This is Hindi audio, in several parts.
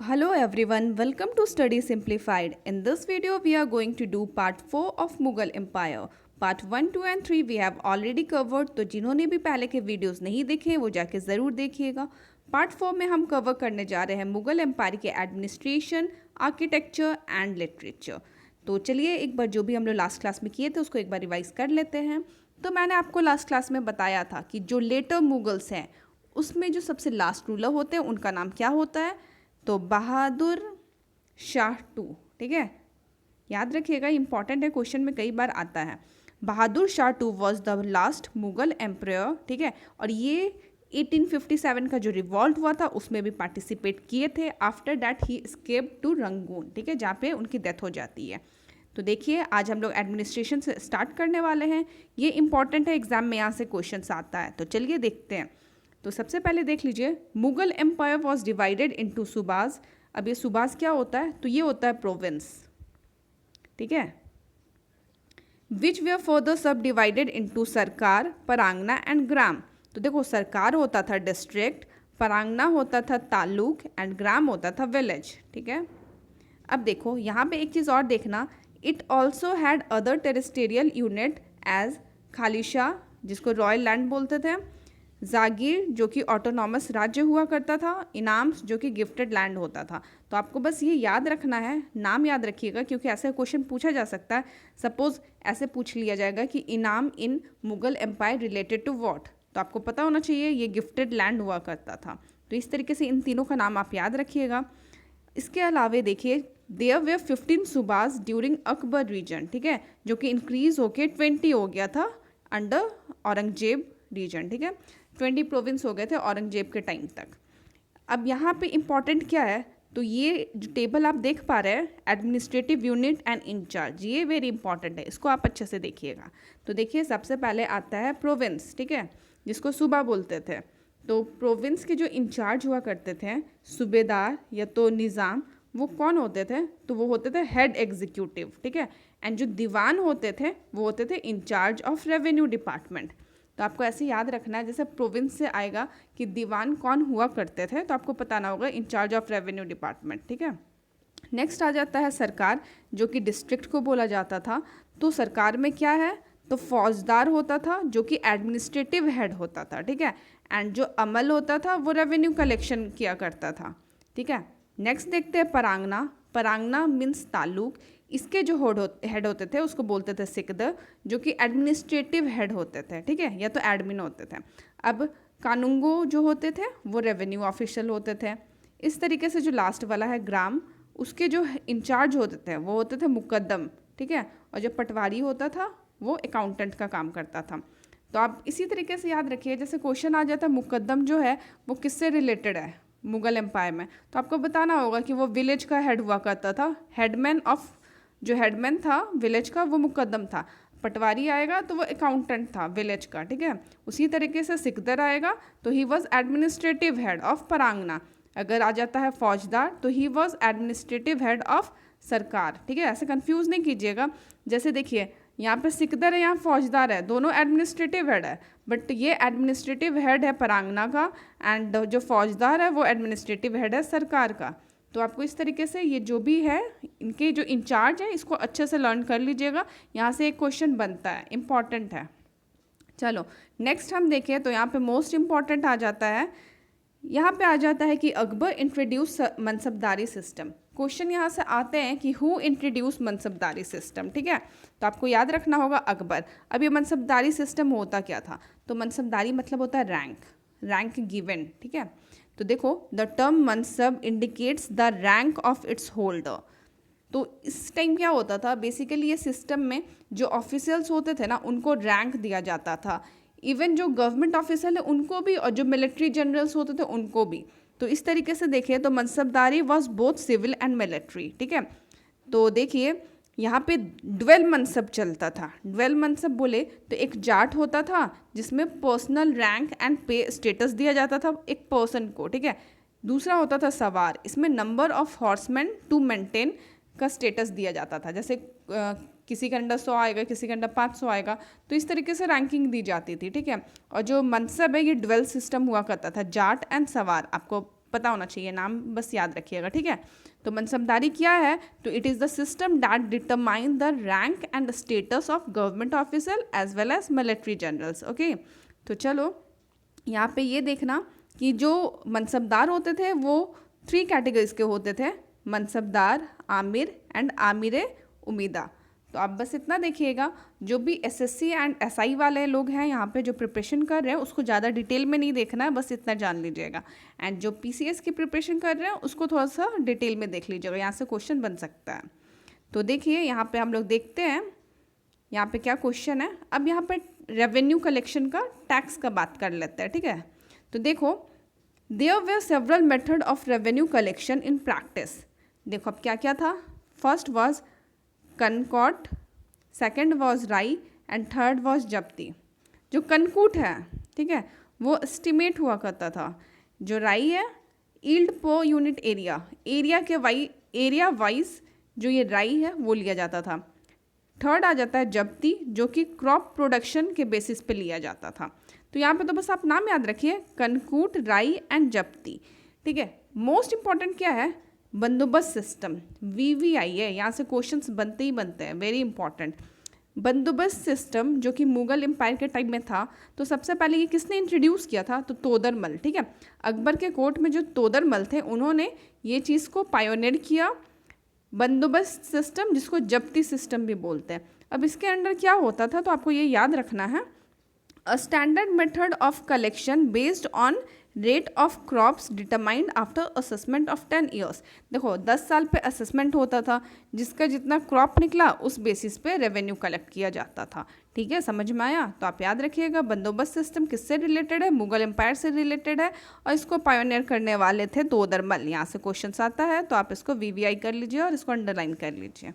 Hello everyone, welcome to Study Simplified. In this video, we are going to do part 4 of Mughal Empire. Part 1, 2 and 3 we have already covered, तो जिन्होंने भी पहले के वीडियोस नहीं देखे वो जाके ज़रूर देखिएगा. पार्ट 4 में हम कवर करने जा रहे हैं मुग़ल एम्पायर के एडमिनिस्ट्रेशन, आर्किटेक्चर एंड लिटरेचर. तो चलिए एक बार जो भी हम लोग लास्ट क्लास में किए थे उसको एक बार रिवाइज कर लेते हैं. तो मैंने आपको लास्ट क्लास में बताया था कि जो लेटर मुगल्स हैं उसमें जो सबसे लास्ट रूलर होते हैं उनका नाम क्या होता है, तो बहादुर शाह टू. ठीक है, याद रखिएगा, इंपॉर्टेंट है, क्वेश्चन में कई बार आता है. Bahadur Shah two was the last Mughal empire. ठीक है, और ये 1857 का जो रिवॉल्ट हुआ था उसमें भी पार्टिसिपेट किए थे. After that he escape to Rangoon. ठीक है, जहाँ पे उनकी डेथ हो जाती है. तो देखिए आज हम लोग एडमिनिस्ट्रेशन से स्टार्ट करने वाले हैं. ये इंपॉर्टेंट है, एग्जाम में यहाँ से क्वेश्चन आता है. तो चलिए देखते हैं. तो सबसे पहले देख लीजिए, Mughal empire was divided into subahs. अब ये सूबाज क्या होता है, तो ये होता है प्रोविंस. ठीक है, विच वे फर्दर सब डिवाइडेड इनटू सरकार, परांगना एंड ग्राम. तो देखो, सरकार होता था डिस्ट्रिक्ट, परांगना होता था तालुक एंड ग्राम होता था विलेज. ठीक है, अब देखो यहाँ पे एक चीज़ और देखना, it also had other territorial unit as khalisa जिसको रॉयल लैंड बोलते थे, जागीर जो कि ऑटोनॉमस राज्य हुआ करता था, इनाम्स जो कि गिफ्टेड लैंड होता था. तो आपको बस ये याद रखना है, नाम याद रखिएगा क्योंकि ऐसे क्वेश्चन पूछा जा सकता है. सपोज ऐसे पूछ लिया जाएगा कि inam in Mughal empire related to what, तो आपको पता होना चाहिए ये गिफ्टेड लैंड हुआ करता था. तो इस तरीके से इन तीनों का नाम आप याद रखिएगा. इसके अलावा देखिए, there were 15 subahs during Akbar reign. ठीक है, जो कि इंक्रीज होके 20 हो गया था अंडर औरंगजेब रीजन. ठीक है, 20 प्रोविंस हो गए थे औरंगजेब के टाइम तक. अब यहाँ पे इम्पॉर्टेंट क्या है, तो ये जो टेबल आप देख पा रहे हैं, एडमिनिस्ट्रेटिव यूनिट एंड इंचार्ज, ये वेरी इंपॉर्टेंट है, इसको आप अच्छे से देखिएगा. तो देखिए सबसे पहले आता है प्रोविंस. ठीक है, जिसको सूबा बोलते थे. तो प्रोविंस के जो इंचार्ज हुआ करते थे, सूबेदार या तो निज़ाम, वो कौन होते थे, तो वो होते थे हेड एग्जीक्यूटिव. ठीक है, एंड जो दीवान होते थे वो होते थे इंचार्ज ऑफ रेवेन्यू डिपार्टमेंट. तो आपको ऐसे याद रखना है, जैसे प्रोविंस से आएगा कि दीवान कौन हुआ करते थे, तो आपको बताना होगा इंचार्ज ऑफ रेवेन्यू डिपार्टमेंट. ठीक है, नेक्स्ट आ जाता है सरकार, जो कि डिस्ट्रिक्ट को बोला जाता था. तो सरकार में क्या है, तो फौजदार होता था जो कि एडमिनिस्ट्रेटिव हेड होता था. ठीक है, एंड जो अमल होता था वो रेवेन्यू कलेक्शन किया करता था. ठीक है, नेक्स्ट देखते हैं परांगना. परांगना मीन्स तालुक. इसके जो हेड होते थे उसको बोलते थे सिकदर, जो कि एडमिनिस्ट्रेटिव हेड होते थे. ठीक है, या तो एडमिन होते थे. अब कानूंगो जो होते थे वो रेवेन्यू ऑफिशियल होते थे. इस तरीके से जो लास्ट वाला है ग्राम, उसके जो इंचार्ज होते थे वो होते थे मुकद्दम. ठीक है, और जो पटवारी होता था वो अकाउंटेंट का काम करता था. तो आप इसी तरीके से याद रखिए, जैसे क्वेश्चन आ जाता है मुकद्दम जो है वो किससे रिलेटेड है मुगल एम्पायर में, तो आपको बताना होगा कि वो विलेज का हेड हुआ करता था. हेडमैन ऑफ, जो हेडमैन था विलेज का वो मुकद्दम था. पटवारी आएगा तो वो अकाउंटेंट था विलेज का. ठीक है, उसी तरीके से सिकदर आएगा तो he was administrative head of pargana. अगर आ जाता है फौजदार तो he was administrative head of sarkar. ठीक है, ऐसे कंफ्यूज नहीं कीजिएगा. जैसे देखिए यहाँ पे सिकदर है, यहाँ फौजदार है, दोनों एडमिनिस्ट्रेटिव हेड है, बट ये एडमिनिस्ट्रेटिव हेड है परांगना का एंड जो फौजदार है वो एडमिनिस्ट्रेटिव हेड है सरकार का. तो आपको इस तरीके से ये जो भी है इनके जो इंचार्ज है इसको अच्छे से लर्न कर लीजिएगा. यहाँ से एक क्वेश्चन बनता है, इम्पॉर्टेंट है. चलो नेक्स्ट हम देखें तो यहाँ पे मोस्ट इम्पॉर्टेंट आ जाता है, यहाँ पे आ जाता है कि अकबर इंट्रोड्यूस मनसबदारी सिस्टम. क्वेश्चन यहाँ से आते हैं कि हु इंट्रोड्यूस मनसबदारी सिस्टम. ठीक है, तो आपको याद रखना होगा अकबर. अब ये मनसबदारी सिस्टम होता क्या था, तो मनसबदारी मतलब होता है रैंक, रैंक गिवन. ठीक है, तो देखो the term mansab indicates the rank of its holder. तो इस टाइम क्या होता था, बेसिकली ये सिस्टम में जो ऑफिशियल्स होते थे ना उनको रैंक दिया जाता था. इवन जो गवर्नमेंट ऑफिसर है उनको भी, और जो मिलिट्री जनरल्स होते थे उनको भी. तो इस तरीके से देखिए तो mansabdari was both civil and military. ठीक है, तो देखिए यहाँ पे ड्वेल मनसब चलता था. ड्वेल मनसब बोले तो एक जाट होता था जिसमें पर्सनल रैंक एंड पे स्टेटस दिया जाता था एक पर्सन को. ठीक है, दूसरा होता था सवार, इसमें number of horseman to maintain का स्टेटस दिया जाता था. जैसे किसी के अंडर 100 आएगा, किसी के अंडर 500 आएगा, तो इस तरीके से रैंकिंग दी जाती थी. ठीक है, और जो मनसब है ये ड्वेल सिस्टम हुआ करता था, जाट एंड सवार. आपको पता होना चाहिए, नाम बस याद रखिएगा, ठीक है। तो मनसबदारी क्या है, तो it is the system that determine the rank and status of government officer as well as military generals. Okay, तो चलो यहाँ पे ये देखना कि जो मनसबदार होते थे वो 3 कैटेगरीज के होते थे, मनसबदार, आमिर एंड आमिर उमीदा। तो आप बस इतना देखिएगा, जो भी एसएससी एंड एसआई वाले लोग हैं यहाँ पे जो प्रिपरेशन कर रहे हैं उसको ज़्यादा डिटेल में नहीं देखना है, बस इतना जान लीजिएगा। एंड जो पीसीएस की प्रिपरेशन कर रहे हैं उसको थोड़ा सा डिटेल में देख लीजिएगा, यहाँ से क्वेश्चन बन सकता है। तो देखिए यहाँ पे हम लोग देखते हैं यहाँ पे क्या क्वेश्चन है। अब यहाँ पे रेवेन्यू कलेक्शन का, टैक्स का बात कर लेते हैं, ठीक है। तो देखो, there were several method of revenue collection in practice. देखो अब क्या क्या था, फर्स्ट वॉज कनकॉट, सेकंड वॉज राई एंड थर्ड वॉज जब्ती। जो कनकूट है, ठीक है, वो एस्टिमेट हुआ करता था। जो राई है, yield per unit area, area wise जो ये राई है वो लिया जाता था। थर्ड आ जाता है जब्ती, जो कि क्रॉप प्रोडक्शन के बेसिस पे लिया जाता था। तो यहाँ पे तो बस आप नाम याद रखिए, कनकूट, राई एंड जब्ती, ठीक है। मोस्ट इंपॉर्टेंट क्या है, बंदोबस्त सिस्टम, वीवीआई है, यहाँ से क्वेश्चंस बनते ही बनते हैं, वेरी इंपॉर्टेंट। बंदोबस्त सिस्टम जो कि मुगल एम्पायर के टाइम में था, तो सबसे पहले ये किसने इंट्रोड्यूस किया था, तो तोदरमल, ठीक है। अकबर के कोर्ट में जो तोदरमल थे उन्होंने ये चीज़ को पायोनियर किया, बंदोबस्त सिस्टम, जिसको जब्ती सिस्टम भी बोलते हैं। अब इसके अंडर क्या होता था, तो आपको ये याद रखना है, a standard method of collection based on rate of crops determined after assessment of 10 years. देखो 10 साल पे असेसमेंट होता था, जिसका जितना क्रॉप निकला उस बेसिस पे रेवेन्यू कलेक्ट किया जाता था, ठीक है। समझ में आया, तो आप याद रखिएगा बंदोबस्त सिस्टम किससे रिलेटेड है, मुगल एम्पायर से रिलेटेड है, और इसको पायोनियर करने वाले थे तोदरमल। यहाँ से क्वेश्चन आता है तो आप इसको वीवीआई कर लीजिए और इसको अंडरलाइन कर लीजिए।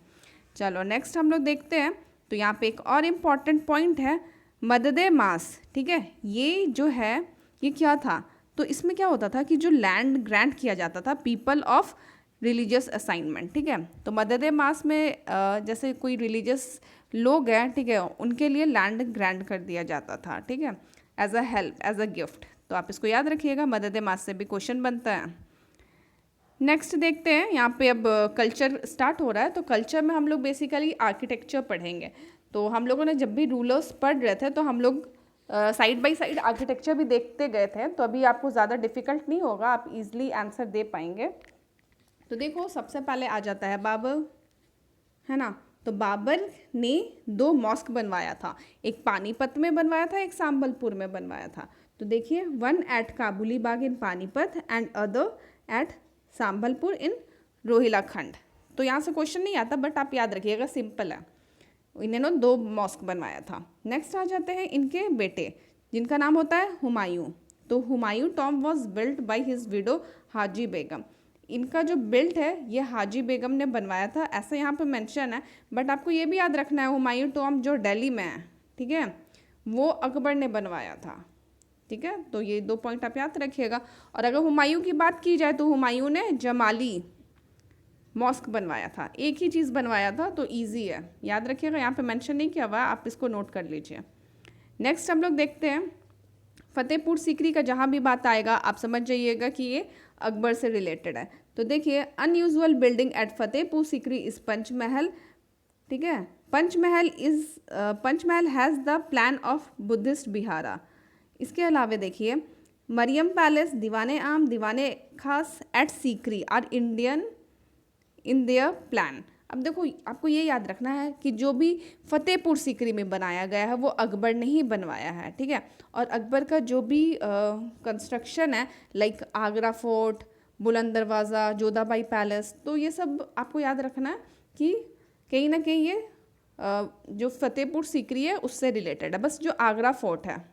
चलो नेक्स्ट हम लोग देखते हैं। तो यहाँ पे एक और इम्पॉर्टेंट पॉइंट है, मददे मास, ठीक है। ये जो है ये क्या था, तो इसमें क्या होता था कि जो लैंड ग्रांट किया जाता था पीपल ऑफ रिलीजियस असाइनमेंट, ठीक है। तो मदद मास में जैसे कोई रिलीजियस लोग हैं, ठीक है, उनके लिए लैंड ग्रांट कर दिया जाता था, ठीक है, as a help, as a gift. तो आप इसको याद रखिएगा, मदद मास से भी क्वेश्चन बनता है। नेक्स्ट देखते हैं, यहाँ पे अब कल्चर स्टार्ट हो रहा है। तो कल्चर में हम लोग बेसिकली आर्किटेक्चर पढ़ेंगे। तो हम लोगों ने जब भी रूलर्स पढ़ रहे थे तो हम लोग साइड बाय साइड आर्किटेक्चर भी देखते गए थे, तो अभी आपको ज़्यादा डिफ़िकल्ट नहीं होगा, आप इजीली आंसर दे पाएंगे। तो देखो सबसे पहले आ जाता है बाबर, है ना। तो बाबर ने 2 मॉस्क बनवाया था, एक पानीपत में बनवाया था, एक संबलपुर में बनवाया था। तो देखिए, one at Kabuli Bagh in Panipat and other at Sambalpur in Rohilkhand. तो यहाँ से क्वेश्चन नहीं आता, बट आप याद रखिएगा, सिंपल है। इन्होंने 2 मॉस्क बनवाया था। नेक्स्ट आ जाते हैं इनके बेटे, जिनका नाम होता है हुमायूं। तो Humayun tomb was built by his widow Haji Begum. इनका जो बिल्ट है ये हाजी बेगम ने बनवाया था, ऐसा यहाँ पे मेंशन है, बट आपको ये भी याद रखना है हुमायूं टॉम जो दिल्ली में है, ठीक है, वो अकबर ने बनवाया था, ठीक है। तो ये 2 पॉइंट आप याद रखिएगा। और अगर हुमायूं की बात की जाए तो हुमायूं ने जमाली मॉस्क बनवाया था, एक ही चीज़ बनवाया था, तो इजी है, याद रखिएगा, यहाँ पे मेंशन नहीं किया हुआ, आप इसको नोट कर लीजिए। नेक्स्ट हम लोग देखते हैं फतेहपुर सीकरी का, जहाँ भी बात आएगा आप समझ जाइएगा कि ये अकबर से रिलेटेड है। तो देखिए, unusual building at Fatehpur Sikri is Panchmahal, ठीक है। Panchmahal has the plan of Buddhist vihara. इसके अलावा देखिए, Mariam palace, Diwane Aam, Diwane Khas at Sikri are Indian in their plan. अब देखो आपको ये याद रखना है कि जो भी फतेहपुर सीकरी में बनाया गया है वो अकबर ने ही बनवाया है, ठीक है। और अकबर का जो भी कंस्ट्रक्शन है, लाइक आगरा फोर्ट, बुलंद दरवाज़ा, जोधाबाई पैलेस, तो ये सब आपको याद रखना है कि कहीं ना कहीं ये जो फतेहपुर सीकरी है उससे रिलेटेड है। बस जो आगरा फोर्ट है,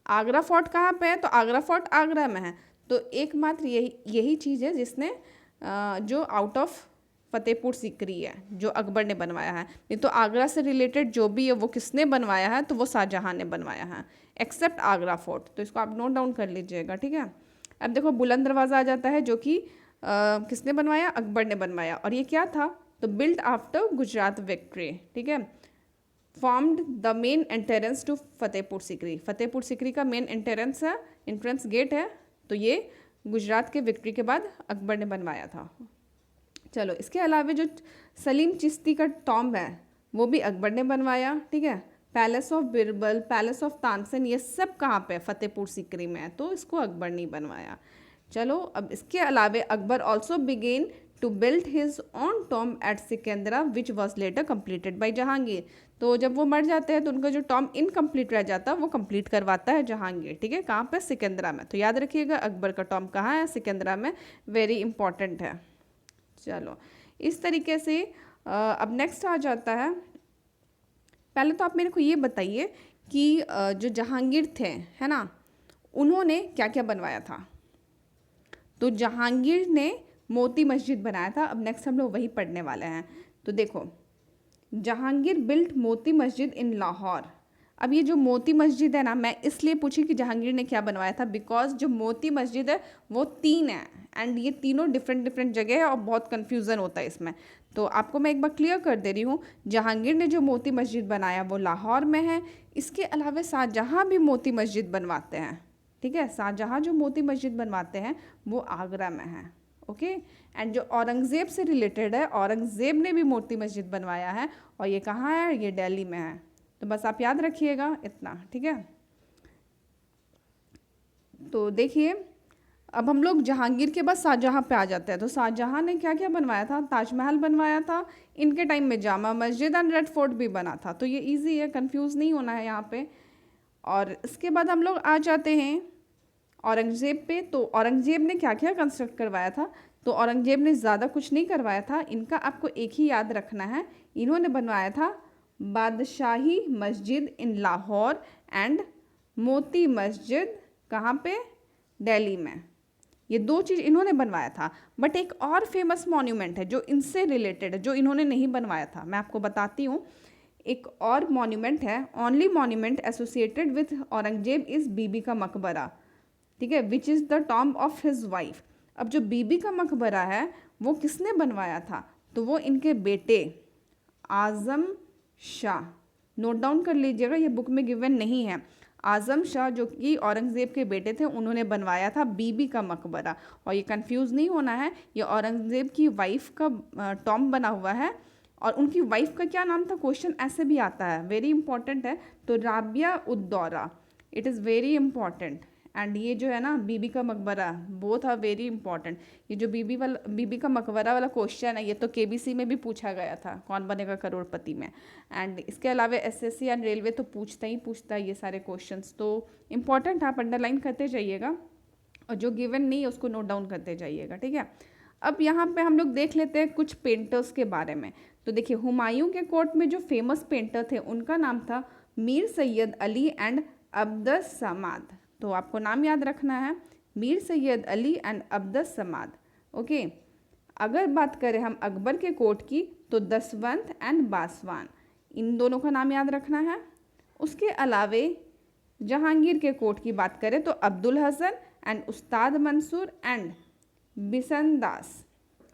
आगरा फोर्ट कहाँ पे है, तो आगरा फोर्ट आगरा में है। तो एकमात्र यही चीज़ है जिसने जो आउट ऑफ फतेहपुर सीकरी है जो अकबर ने बनवाया है। नहीं तो आगरा से रिलेटेड जो भी है वो किसने बनवाया है, तो वो शाहजहां ने बनवाया है, एक्सेप्ट आगरा फोर्ट। तो इसको आप नोट डाउन कर लीजिएगा, ठीक है। अब देखो बुलंद दरवाज़ा आ जाता है, जो कि किसने बनवाया, अकबर ने बनवाया। और ये क्या था, तो बिल्ड आफ्टर गुजरात विक्ट्री, ठीक है, formed the main entrance to Fatehpur Sikri. Fatehpur Sikri का मेन एंट्रेंस है, एंट्रेंस गेट है, तो ये गुजरात के विक्ट्री के बाद अकबर ने बनवाया था। चलो, इसके अलावा जो सलीम चिश्ती का टॉम्ब है वो भी अकबर ने बनवाया, ठीक है। Palace of Birbal, palace of Tansen, ये सब कहाँ पे? फतेहपुर सीकरी में है, तो इसको अकबर ने बनवाया। चलो, अब इसके अलावा Akbar also begin to build his own tomb at Sikandra which was later completed by Jahangir. तो जब वो मर जाते हैं तो उनका जो टॉम्ब इनकम्प्लीट रह जाता है वो कंप्लीट करवाता है जहांगीर, ठीक है। कहाँ पे? सिकंदरा में। तो याद रखिएगा अकबर का टॉम्ब कहाँ है? सिकंदरा में। वेरी इंपॉर्टेंट है। चलो, इस तरीके से अब नेक्स्ट आ जाता है। पहले तो आप मेरे को ये बताइए कि जो जहांगीर थे, है ना, उन्होंने क्या क्या बनवाया था। तो जहांगीर ने मोती मस्जिद बनाया था। अब नेक्स्ट हम लोग वही पढ़ने वाले हैं। तो देखो, जहांगीर बिल्ट मोती मस्जिद इन लाहौर। अब ये जो मोती मस्जिद है ना, मैं इसलिए पूछी कि जहांगीर ने क्या बनवाया था, बिकॉज जो मोती मस्जिद है वो 3 है एंड ये तीनों डिफरेंट जगह है और बहुत कन्फ्यूज़न होता है इसमें। तो आपको मैं एक बार क्लियर कर दे रही हूँ, जहांगीर ने जो मोती मस्जिद बनाया वो लाहौर में है। इसके अलावा शाहजहाँ भी मोती मस्जिद बनवाते हैं, ठीक है। शाहजहाँ जो मोती मस्जिद बनवाते हैं वो आगरा में है, ओके। एंड जो औरंगज़ेब से रिलेटेड है, औरंगज़ेब ने भी मोती मस्जिद बनवाया है और ये कहाँ है? ये दिल्ली में है। तो बस आप याद रखिएगा इतना, ठीक है। तो देखिए, अब हम लोग जहांगीर के बाद शाहजहाँ पे आ जाते हैं। तो शाहजहाँ ने क्या क्या बनवाया था? ताजमहल बनवाया था, इनके टाइम में Jama Masjid and red fort भी बना था। तो ये इजी है, कंफ्यूज नहीं होना है यहाँ पे। और इसके बाद हम लोग आ जाते हैं औरंगज़ेब पे। तो औरंगज़ेब ने क्या क्या कंस्ट्रक्ट करवाया था? तो औरंगज़ेब ने ज़्यादा कुछ नहीं करवाया था, इनका आपको एक ही याद रखना है, इन्होंने बनवाया था बादशाही मस्जिद इन लाहौर एंड मोती मस्जिद कहाँ पे? दिल्ली में। ये 2 चीज़ इन्होंने बनवाया था। बट एक और फेमस मॉन्यूमेंट है जो इनसे रिलेटेड है, जो इन्होंने नहीं बनवाया था, मैं आपको बताती हूँ। एक और मॉन्यूमेंट है, only monument associated with Aurangzeb is Bibi ka Maqbara, ठीक है, which is the tomb of his wife. अब जो बीबी का मकबरा है वो किसने बनवाया था? तो वो इनके बेटे आज़म शाह, नोट डाउन कर लीजिएगा, ये बुक में गिवन नहीं है। आज़म शाह जो कि औरंगज़ेब के बेटे थे, उन्होंने बनवाया था बीबी का मकबरा। और ये कंफ्यूज नहीं होना है, ये औरंगज़ेब की वाइफ का टॉम्ब बना हुआ है। और उनकी वाइफ का क्या नाम था? क्वेश्चन ऐसे भी आता है, वेरी इंपॉर्टेंट है। तो राबिया उद दौरा, it is very important. And ये जो है ना बीबी का मकबरा, बोथ आर वेरी इंपॉर्टेंट। ये जो बीबी का मकबरा वाला क्वेश्चन है, ये तो केबीसी में भी पूछा गया था, कौन बनेगा करोड़पति में। एंड इसके अलावा एसएससी एंड रेलवे तो पूछता है ये सारे क्वेश्चंस, तो इम्पॉर्टेंट आप अंडरलाइन करते जाइएगा और जो गिवन नहीं है उसको नोट डाउन करते जाइएगा, ठीक है। अब यहाँ पे हम लोग देख लेते हैं कुछ पेंटर्स के बारे में। तो देखिए, हुमायूं के कोर्ट में जो फेमस पेंटर थे उनका नाम था मीर सैयद अली एंड अब्दस समाद। तो आपको नाम याद रखना है, मीर सैयद अली एंड अब्दस समाद, ओके। अगर बात करें हम अकबर के कोर्ट की, तो दसवंत एंड बासवान, इन दोनों का नाम याद रखना है। उसके अलावे जहांगीर के कोर्ट की बात करें तो Abdul Hasan and Ustad Mansoor and Bisandas,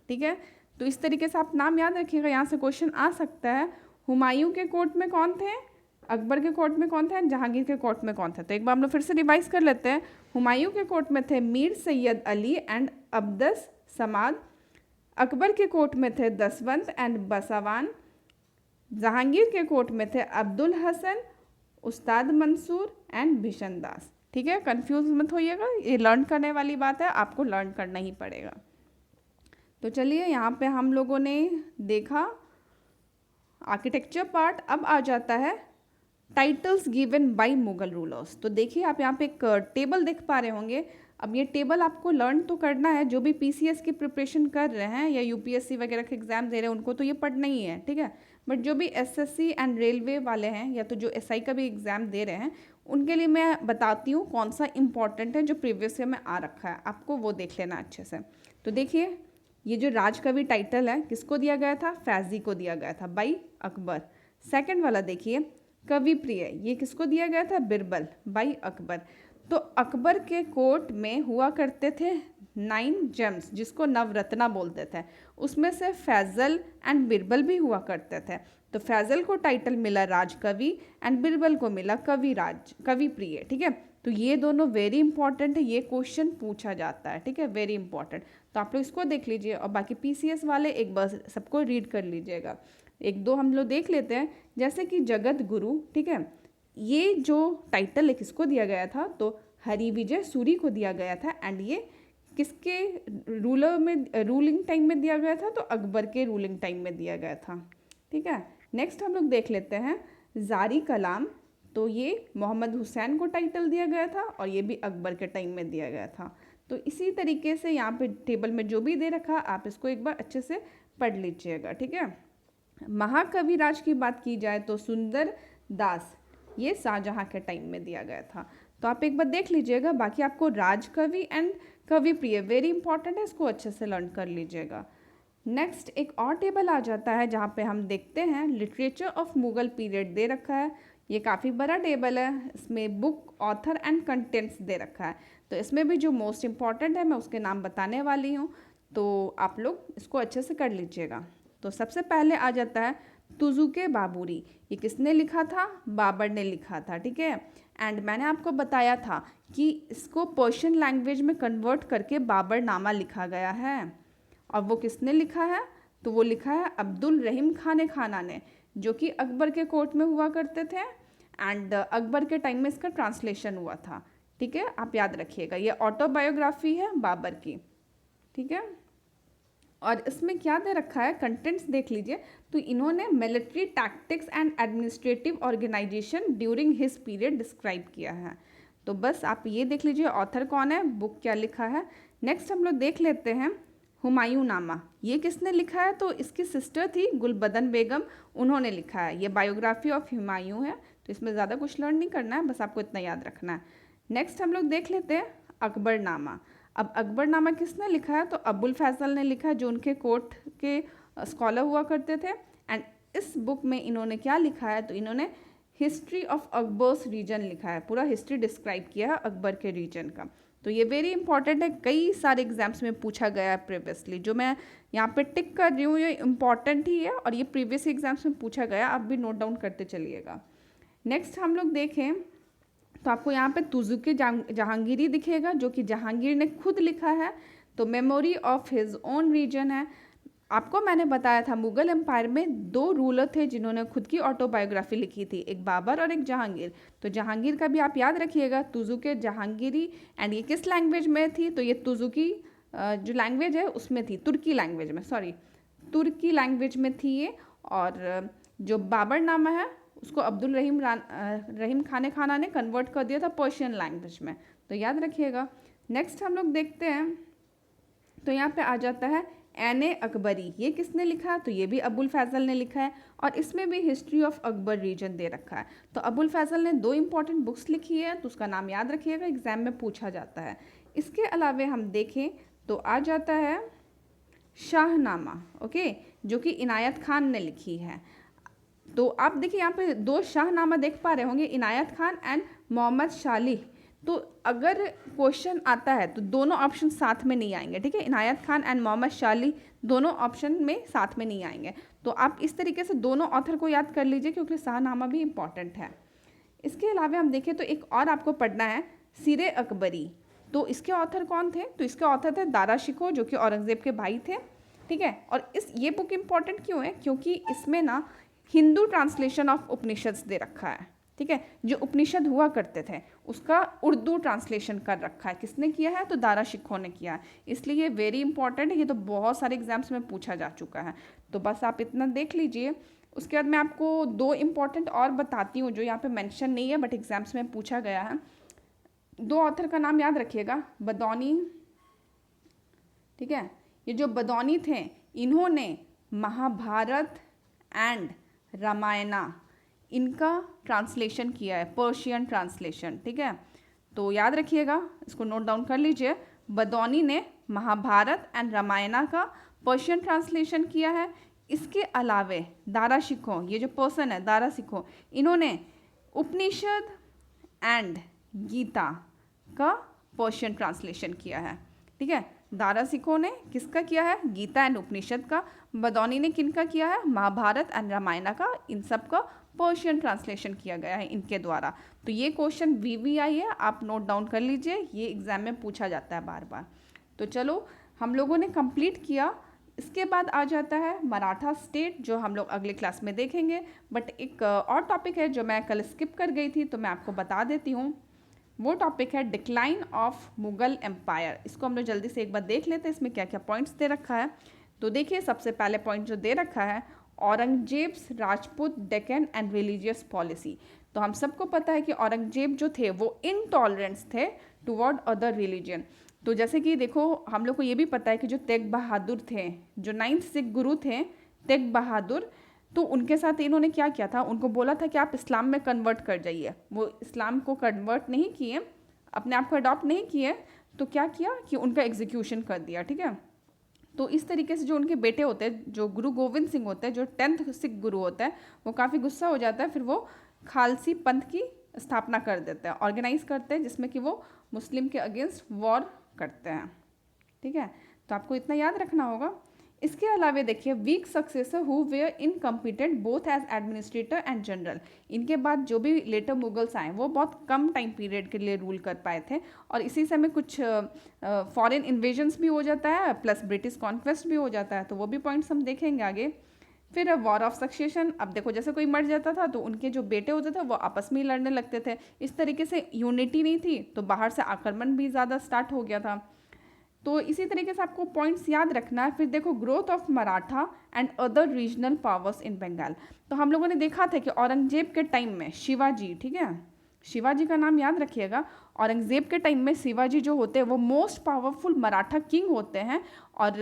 ठीक है। तो इस तरीके से आप नाम याद रखिएगा, यहाँ से क्वेश्चन आ सकता है। हुमायूं के कोर्ट में कौन थे? अकबर के कोर्ट में कौन था? जहांगीर के कोर्ट में कौन था? तो एक बार हम लोग फिर से रिवाइज कर लेते हैं। हुमायूं के कोर्ट में थे मीर सैयद अली एंड अब्दस समाद। अकबर के कोर्ट में थे दसवंत एंड बसावान। जहांगीर के कोर्ट में थे अब्दुल हसन, उस्ताद मंसूर एंड बिशनदास, ठीक है। कंफ्यूज मत होइएगा, ये लर्न करने वाली बात है, आपको लर्न करना ही पड़ेगा। तो चलिए, यहाँ पे हम लोगों ने देखा आर्किटेक्चर पार्ट। अब आ जाता है titles given by Mughal rulers. तो देखिए, आप यहाँ पे एक टेबल देख पा रहे होंगे। अब ये टेबल आपको लर्न तो करना है, जो भी पीसीएस की प्रिपरेशन कर रहे हैं या यूपीएससी वगैरह के एग्जाम दे रहे हैं उनको तो ये पढ़ना ही है, ठीक है। बट जो भी एसएससी एंड रेलवे वाले हैं या तो जो एसआई का भी एग्ज़ाम दे रहे हैं, उनके लिए मैं बताती हूँ कौन सा इंपॉर्टेंट है जो प्रीवियस ईयर में आ रखा है, आपको वो देख लेना अच्छे से। तो देखिए, ये जो राजकवि टाइटल है किसको दिया गया था? फैजी को दिया गया था बाई अकबर। सेकंड वाला देखिए, कवि प्रिय, ये किसको दिया गया था? बिरबल बाई अकबर। तो अकबर के कोर्ट में हुआ करते थे 9 जेम्स, जिसको नवरत्ना बोलते थे, उसमें से फैजल एंड बिरबल भी हुआ करते थे। तो फैजल को टाइटल मिला राजकवि एंड बिरबल को मिला कवि प्रिय, ठीक है। तो ये दोनों वेरी इंपॉर्टेंट है, ये क्वेश्चन पूछा जाता है, ठीक है, वेरी इंपॉर्टेंट। तो आप लोग इसको देख लीजिए और बाकी पीसीएस वाले एक बार सबको रीड कर लीजिएगा। एक दो हम लोग देख लेते हैं, जैसे कि जगत गुरु, ठीक है, ये जो टाइटल है किसको दिया गया था, तो हरिविजय सूरी को दिया गया था। एंड ये किसके रूलिंग टाइम में दिया गया था, तो अकबर के रूलिंग टाइम में दिया गया था, ठीक है। नेक्स्ट हम लोग देख लेते हैं ज़ारी कलाम, तो ये मोहम्मद हुसैन को टाइटल दिया गया था और ये भी अकबर के टाइम में दिया गया था। तो इसी तरीके से यहाँ पे टेबल में जो भी दे रखा आप इसको एक बार अच्छे से पढ़ लीजिएगा, ठीक है। महाकविराज की बात की जाए तो सुंदर दास, ये शाहजहाँ के टाइम में दिया गया था। तो आप एक बार देख लीजिएगा। बाकी आपको राजकवि एंड कवि प्रिय वेरी इंपॉर्टेंट है, इसको अच्छे से लर्न कर लीजिएगा। नेक्स्ट एक और टेबल आ जाता है जहाँ पे हम देखते हैं लिटरेचर ऑफ मुगल पीरियड दे रखा है। ये काफ़ी बड़ा टेबल है, इसमें बुक, ऑथर एंड कंटेंट्स दे रखा है। तो इसमें भी जो मोस्ट इम्पॉर्टेंट है मैं उसके नाम बताने वाली हूँ, तो आप लोग इसको अच्छे से कर लीजिएगा। तो सबसे पहले आ जाता है तुजुके बाबुरी, ये किसने लिखा था, बाबर ने लिखा था, ठीक है। एंड मैंने आपको बताया था कि इसको पर्शियन लैंग्वेज में कन्वर्ट करके बाबर नामा लिखा गया है। और वो किसने लिखा है, तो वो लिखा है अब्दुल रहीम खान खाना ने, जो कि अकबर के कोर्ट में हुआ करते थे। एंड अकबर के टाइम में इसका ट्रांसलेशन हुआ था, ठीक है, आप याद रखिएगा। ये ऑटोबायोग्राफी है बाबर की, ठीक है। और इसमें क्या दे रखा है, कंटेंट्स देख लीजिए। तो इन्होंने military tactics and administrative organisation during his period describe किया है। तो बस आप ये देख लीजिए ऑथर कौन है, बुक क्या लिखा है। नेक्स्ट हम लोग देख लेते हैं हुमायूं नामा, ये किसने लिखा है, तो इसकी सिस्टर थी गुलबदन बेगम, उन्होंने लिखा है। ये बायोग्राफी ऑफ हुमायूं है, तो इसमें ज़्यादा कुछ लर्न नहीं करना है, बस आपको इतना याद रखना है। नेक्स्ट हम लोग देख लेते हैं अकबरनामा। अब अकबरनामा किसने लिखा है, तो अबुल फैसल ने लिखा है, जो उनके कोर्ट के स्कॉलर हुआ करते थे। एंड इस बुक में इन्होंने क्या लिखा है, तो इन्होंने हिस्ट्री ऑफ अकबर्स रीजन लिखा है, पूरा हिस्ट्री डिस्क्राइब किया है अकबर के रीजन का। तो ये वेरी इंपॉर्टेंट है, कई सारे एग्जाम्स में पूछा गया है प्रीवियसली। जो मैं यहाँ पे टिक कर रही हूँ ये इंपॉर्टेंट ही है और ये प्रीवियस एग्जाम्स में पूछा गया, आप भी नोट डाउन करते चलिएगा। नेक्स्ट हम लोग देखें तो आपको यहाँ पे तुजुके जहांगीरी दिखेगा, जो कि जहांगीर ने खुद लिखा है। तो memory of his own region है। आपको मैंने बताया था मुगल एम्पायर में दो रूलर थे जिन्होंने खुद की ऑटोबायोग्राफी लिखी थी, एक बाबर और एक जहांगीर। तो जहांगीर का भी आप याद रखिएगा, तुजुके जहांगीरी। एंड ये किस लैंग्वेज में थी, तो ये तुजुकी जो लैंग्वेज है उसमें थी, तुर्की लैंग्वेज में, सॉरी तुर्की लैंग्वेज में थी ये। और जो बाबरनामा है उसको अब्दुल रहीम खाना ने कन्वर्ट कर दिया था पर्शियन लैंग्वेज में, तो याद रखिएगा। नेक्स्ट हम लोग देखते हैं, तो यहाँ पे आ जाता है एन अकबरी, ये किसने लिखा है, तो ये भी अबुल फैसल ने लिखा है और इसमें भी हिस्ट्री ऑफ अकबर रीजन दे रखा है। तो अबुल फैसल ने दो इंपॉर्टेंट बुक्स लिखी है, तो उसका नाम याद रखिएगा, एग्जाम में पूछा जाता है। इसके अलावा हम देखें तो आ जाता है शाहनामा, ओके, जो कि इनायत खान ने लिखी है। तो आप देखिए यहाँ पे दो शाहनामा देख पा रहे होंगे, इनायत खान एंड मोहम्मद शालिह। तो अगर क्वेश्चन आता है तो दोनों ऑप्शन साथ में नहीं आएंगे, ठीक है, इनायत खान एंड मोहम्मद शालिह दोनों ऑप्शन में साथ में नहीं आएंगे। तो आप इस तरीके से दोनों ऑथर को याद कर लीजिए, क्योंकि शाहनामा भी इंपॉर्टेंट है। इसके अलावा हम देखें तो एक और आपको पढ़ना है सिरे अकबरी। तो इसके ऑथर कौन थे, तो इसके ऑथर थे दारा शिकोह, जो कि औरंगजेब के भाई थे, ठीक है। और ये बुक इंपॉर्टेंट क्यों है, क्योंकि इसमें ना हिंदू ट्रांसलेशन ऑफ उपनिषद दे रखा है, ठीक है। जो उपनिषद हुआ करते थे उसका उर्दू ट्रांसलेशन कर रखा है, किसने किया है, तो दारा शिकोह ने किया है। इसलिए ये वेरी इंपॉर्टेंट है, ये तो बहुत सारे एग्जाम्स में पूछा जा चुका है। तो बस आप इतना देख लीजिए। उसके बाद मैं आपको दो इंपॉर्टेंट और बताती हूँ जो यहाँ पे मेंशन नहीं है बट एग्जाम्स में पूछा गया है। दो ऑथर का नाम याद रखिएगा, बदौनी, ठीक है। ये जो बदौनी थे इन्होंने महाभारत एंड रामायणा इनका ट्रांसलेशन किया है, पर्शियन ट्रांसलेशन, ठीक है। तो याद रखिएगा, इसको नोट डाउन कर लीजिए। बदौनी ने महाभारत एंड रामायणा का पर्शियन ट्रांसलेशन किया है। इसके अलावे दारा शिकोह, ये जो पर्सन है दारा शिकोह, इन्होंने उपनिषद एंड गीता का पर्शियन ट्रांसलेशन किया है, ठीक है। दारा शिकोह ने किसका किया है, गीता एंड उपनिषद का। बदौनी ने किनका किया है, महाभारत एंड रामायण का, इन सब का पर्शियन ट्रांसलेशन किया गया है इनके द्वारा। तो ये क्वेश्चन VVI है, आप नोट डाउन कर लीजिए, ये एग्जाम में पूछा जाता है बार बार। तो चलो हम लोगों ने कंप्लीट किया। इसके बाद आ जाता है मराठा स्टेट, जो हम लोग अगले क्लास में देखेंगे। बट एक और टॉपिक है जो मैं कल स्किप कर गई थी, तो मैं आपको बता देती हूँ। वो टॉपिक है डिक्लाइन ऑफ मुगल एम्पायर। इसको हम लोग जल्दी से एक बार देख लेते हैं इसमें क्या क्या पॉइंट्स दे रखा है। तो देखिए, सबसे पहले पॉइंट जो दे रखा है, Aurangzeb's Rajput Deccan and religious policy. तो हम सबको पता है कि औरंगजेब जो थे वो इनटॉलरेंस थे टुवर्ड अदर रिलीजन। तो जैसे कि देखो, हम लोग को ये भी पता है कि जो तेग बहादुर थे, जो 9th सिख गुरु थे तेग बहादुर, तो उनके साथ इन्होंने क्या किया था, उनको बोला था कि आप इस्लाम में कन्वर्ट कर जाइए। वो इस्लाम को कन्वर्ट नहीं किए, अपने आप को अडॉप्ट नहीं किए, तो क्या किया कि उनका एग्जीक्यूशन कर दिया। ठीक है, तो इस तरीके से जो उनके बेटे होते हैं, जो गुरु गोविंद सिंह होते हैं, जो 10th सिख गुरु होता है, वो काफ़ी गुस्सा हो जाता है। फिर वो खालसी पंथ की स्थापना कर देते हैं, ऑर्गेनाइज करते हैं, जिसमें कि वो मुस्लिम के अगेंस्ट वॉर करते हैं। ठीक है, तो आपको इतना याद रखना होगा। इसके अलावा देखिए, weak successor who were incompetent both as administrator and general. इनके बाद जो भी लेटर मुगल्स आए वो बहुत कम टाइम पीरियड के लिए रूल कर पाए थे, और इसी समय कुछ फॉरेन इन्वेजन्स भी हो जाता है, प्लस ब्रिटिश कॉन्क्वेस्ट भी हो जाता है। तो वो भी पॉइंट्स हम देखेंगे आगे। फिर वॉर ऑफ सक्सेशन। अब देखो, जैसे कोई मर जाता था तो उनके जो बेटे होते थे वो आपस में ही लड़ने लगते थे। इस तरीके से यूनिटी नहीं थी, तो बाहर से आक्रमण भी ज़्यादा स्टार्ट हो गया था। तो इसी तरीके से आपको पॉइंट्स याद रखना है। फिर देखो, growth of Maratha and other regional powers in Bengal. तो हम लोगों ने देखा था कि औरंगजेब के टाइम में शिवाजी, ठीक है, शिवाजी का नाम याद रखिएगा। औरंगजेब के टाइम में शिवाजी जो होते हैं वो मोस्ट पावरफुल मराठा किंग होते हैं, और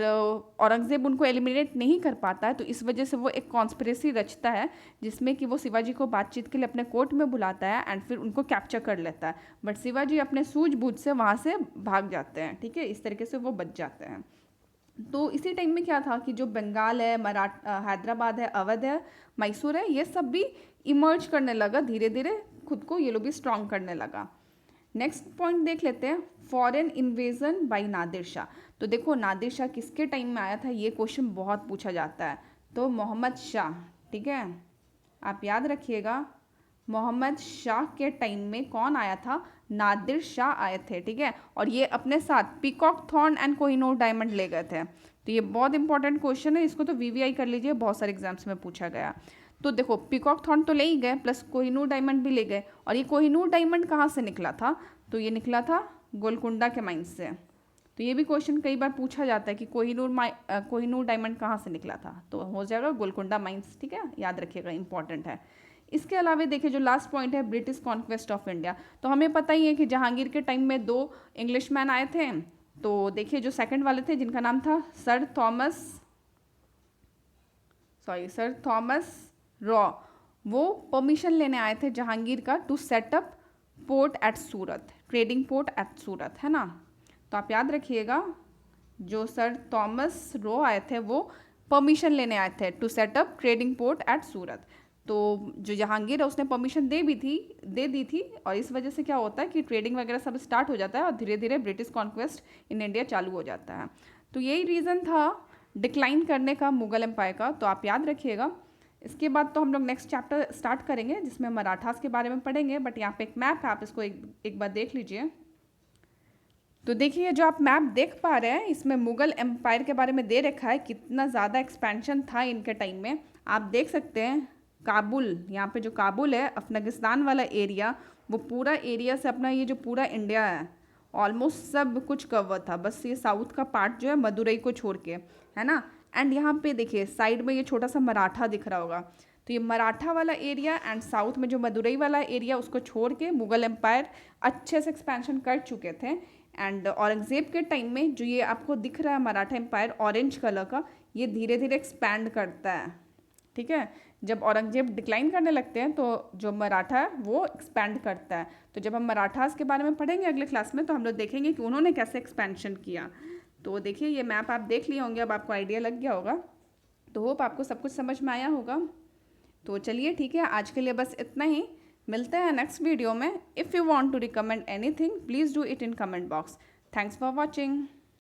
औरंगजेब उनको एलिमिनेट नहीं कर पाता है। तो इस वजह से वो एक कॉन्स्पिरेसी रचता है, जिसमें कि वो शिवाजी को बातचीत के लिए अपने कोर्ट में बुलाता है एंड फिर उनको कैप्चर कर लेता है। बट शिवाजी अपने सूझबूझ से वहाँ से भाग जाते हैं। ठीक है, इस तरीके से वो बच जाते हैं। तो इसी टाइम में क्या था कि जो बंगाल है, हैदराबाद है, अवध है, मैसूर है, ये सब भी इमर्ज करने लगा धीरे धीरे, खुद को ये लोग भी स्ट्रॉन्ग करने लगा। नेक्स्ट पॉइंट देख लेते हैं, foreign invasion by Nadir Shah. तो देखो, नादिर शाह किसके टाइम में आया था, ये क्वेश्चन बहुत पूछा जाता है। तो मोहम्मद शाह, ठीक है, आप याद रखिएगा, मोहम्मद शाह के टाइम में कौन आया था, नादिर शाह आए थे। ठीक है, और ये अपने साथ peacock thorn and Kohinoor diamond ले गए थे। तो ये बहुत इंपॉर्टेंट क्वेश्चन है, इसको तो VVI कर लीजिए, बहुत सारे एग्जाम्स में पूछा गया। तो देखो, पीकॉक थॉर्न तो ले ही गए, प्लस कोहिनूर डायमंड भी ले गए। और ये कोहिनूर डायमंड कहाँ से निकला था, तो ये निकला था गोलकुंडा के माइंस से। तो ये भी क्वेश्चन कई बार पूछा जाता है कि कोहिनूर डायमंड कहाँ से निकला था, तो हो जाएगा गोलकुंडा माइंस। ठीक है, याद रखिएगा, इंपॉर्टेंट है। इसके अलावा देखिए, जो लास्ट पॉइंट है, ब्रिटिश कॉन्क्वेस्ट ऑफ इंडिया। तो हमें पता ही है कि जहांगीर के टाइम में 2 इंग्लिशमैन आए थे। तो देखिए, जो सेकंड वाले थे, जिनका नाम था सर थॉमस रॉ, वो परमिशन लेने आए थे जहांगीर का to set up port at Surat, trading port at Surat, है ना। तो आप याद रखिएगा, जो सर थॉमस रॉ आए थे वो परमिशन लेने आए थे to set up trading port at Surat. तो जो जहांगीर है उसने परमिशन दे दी थी, और इस वजह से क्या होता है कि ट्रेडिंग वगैरह सब स्टार्ट हो जाता है, और धीरे धीरे ब्रिटिश कॉन्क्वेस्ट इन इंडिया चालू हो जाता है। तो यही रीज़न था डिक्लाइन करने का मुगल एम्पायर का, तो आप याद रखिएगा। इसके बाद तो हम लोग नेक्स्ट चैप्टर स्टार्ट करेंगे, जिसमें मराठास के बारे में पढ़ेंगे। बट यहाँ पे एक मैप है, आप इसको एक बार देख लीजिए। तो देखिए, जो आप मैप देख पा रहे हैं, इसमें मुगल एम्पायर के बारे में दे रखा है, कितना ज़्यादा एक्सपेंशन था इनके टाइम में। आप देख सकते हैं काबुल, यहाँ पे जो काबुल है, अफगानिस्तान वाला एरिया, वो पूरा एरिया से अपना ये जो पूरा इंडिया है ऑलमोस्ट सब कुछ कवर था, बस ये साउथ का पार्ट जो है मदुरई को छोड़ के, है ना। एंड यहाँ पे देखिए साइड में ये छोटा सा मराठा दिख रहा होगा, तो ये मराठा वाला एरिया एंड साउथ में जो मदुरई वाला एरिया, उसको छोड़ के मुगल एम्पायर अच्छे से एक्सपेंशन कर चुके थे। एंड औरंगजेब के टाइम में जो ये आपको दिख रहा है मराठा एम्पायर ऑरेंज कलर का, ये धीरे धीरे एक्सपैंड करता है। ठीक है, जब औरंगजेब डिक्लाइन करने लगते हैं तो जो मराठा है वो एक्सपैंड करता है। तो जब हम मराठास के बारे में पढ़ेंगे अगले क्लास में, तो हम लोग देखेंगे कि उन्होंने कैसे एक्सपेंशन किया। तो देखिए, ये मैप आप देख लिए होंगे, अब आपको आइडिया लग गया होगा। तो होप आपको सब कुछ समझ में आया होगा। तो चलिए ठीक है, आज के लिए बस इतना ही, मिलते हैं नेक्स्ट वीडियो में। If you want to recommend anything, please do it in comment box. Thanks for watching.